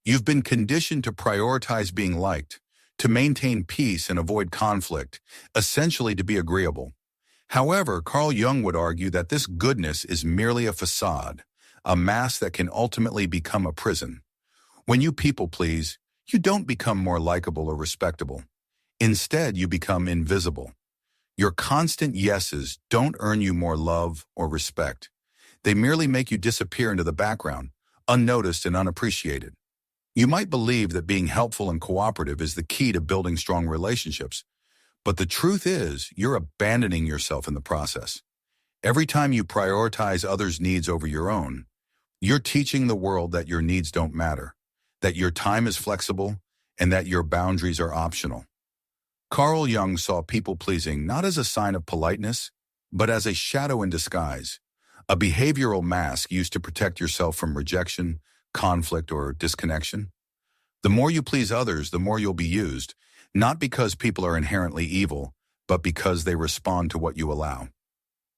You've been conditioned to prioritize being liked, to maintain peace and avoid conflict, essentially to be agreeable. However, Carl Jung would argue that this goodness is merely a facade, a mask that can ultimately become a prison. When you people please, you don't become more likable or respectable. Instead, you become invisible. Your constant yeses don't earn you more love or respect. They merely make you disappear into the background, unnoticed and unappreciated. You might believe that being helpful and cooperative is the key to building strong relationships, but the truth is you're abandoning yourself in the process. Every time you prioritize others' needs over your own, you're teaching the world that your needs don't matter, that your time is flexible, and that your boundaries are optional. Carl Jung saw people-pleasing not as a sign of politeness, but as a shadow in disguise, a behavioral mask used to protect yourself from rejection, conflict, or disconnection. The more you please others, the more you'll be used, not because people are inherently evil, but because they respond to what you allow.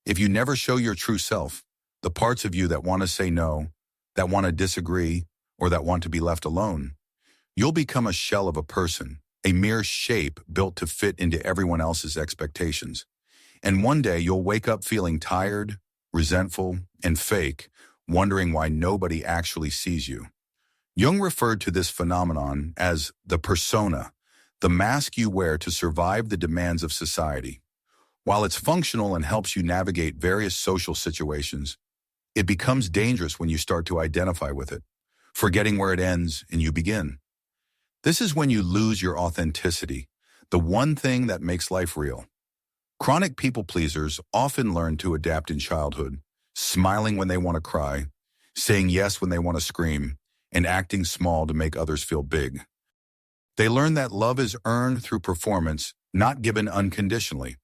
If you never show your true self, the parts of you that want to say no, that want to disagree, or that want to be left alone, you'll become a shell of a person, a mere shape built to fit into everyone else's expectations. And one day you'll wake up feeling tired, resentful, and fake, wondering why nobody actually sees you. Jung referred to this phenomenon as the persona, the mask you wear to survive the demands of society. While it's functional and helps you navigate various social situations, it becomes dangerous when you start to identify with it, forgetting where it ends and you begin. This is when you lose your authenticity, the one thing that makes life real. Chronic people pleasers often learn to adapt in childhood, smiling when they want to cry, saying yes when they want to scream, and acting small to make others feel big. They learn that love is earned through performance, not given unconditionally.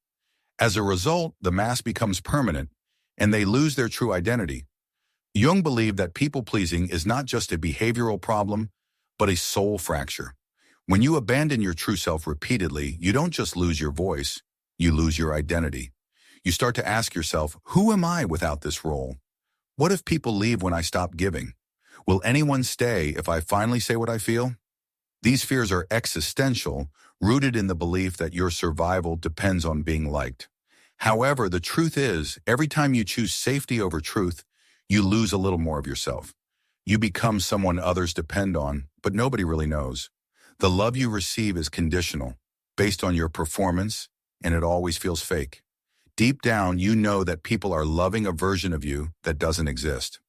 As a result, the mask becomes permanent, and they lose their true identity. Jung believed that people-pleasing is not just a behavioral problem, but a soul fracture. When you abandon your true self repeatedly, you don't just lose your voice, you lose your identity. You start to ask yourself, who am I without this role? What if people leave when I stop giving? Will anyone stay if I finally say what I feel? These fears are existential, rooted in the belief that your survival depends on being liked. However, the truth is, every time you choose safety over truth, you lose a little more of yourself. You become someone others depend on, but nobody really knows. The love you receive is conditional, based on your performance, and it always feels fake. Deep down, you know that people are loving a version of you that doesn't exist.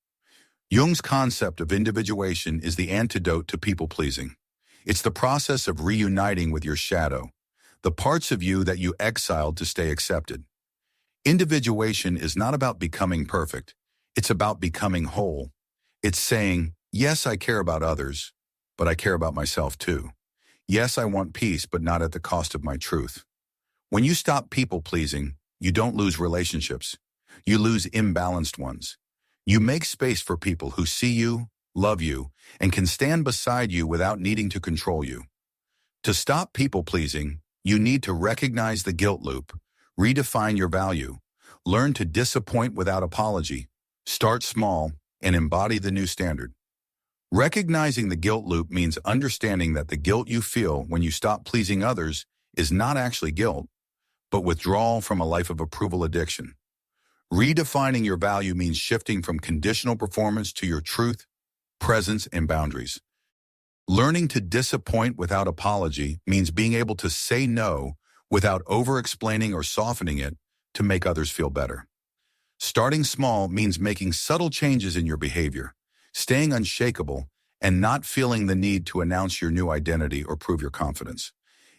Jung's concept of individuation is the antidote to people-pleasing. It's the process of reuniting with your shadow, the parts of you that you exiled to stay accepted. Individuation is not about becoming perfect. It's about becoming whole. It's saying, yes, I care about others, but I care about myself too. Yes, I want peace, but not at the cost of my truth. When you stop people-pleasing, you don't lose relationships. You lose imbalanced ones. You make space for people who see you, love you, and can stand beside you without needing to control you. To stop people-pleasing, you need to recognize the guilt loop, redefine your value, learn to disappoint without apology, start small, and embody the new standard. Recognizing the guilt loop means understanding that the guilt you feel when you stop pleasing others is not actually guilt, but withdrawal from a life of approval addiction. Redefining your value means shifting from conditional performance to your truth, presence, and boundaries. Learning to disappoint without apology means being able to say no without over-explaining or softening it to make others feel better. Starting small means making subtle changes in your behavior, staying unshakable, and not feeling the need to announce your new identity or prove your confidence.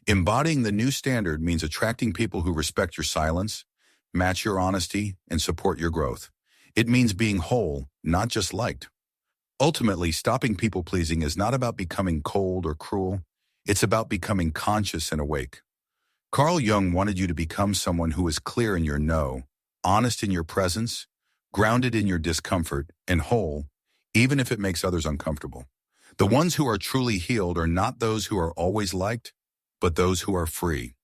Embodying the new standard means attracting people who respect your silence, match your honesty, and support your growth. It means being whole, not just liked. Ultimately, stopping people-pleasing is not about becoming cold or cruel. It's about becoming conscious and awake. Carl Jung wanted you to become someone who is clear in your no, honest in your presence, grounded in your discomfort, and whole, even if it makes others uncomfortable. The ones who are truly healed are not those who are always liked, but those who are free.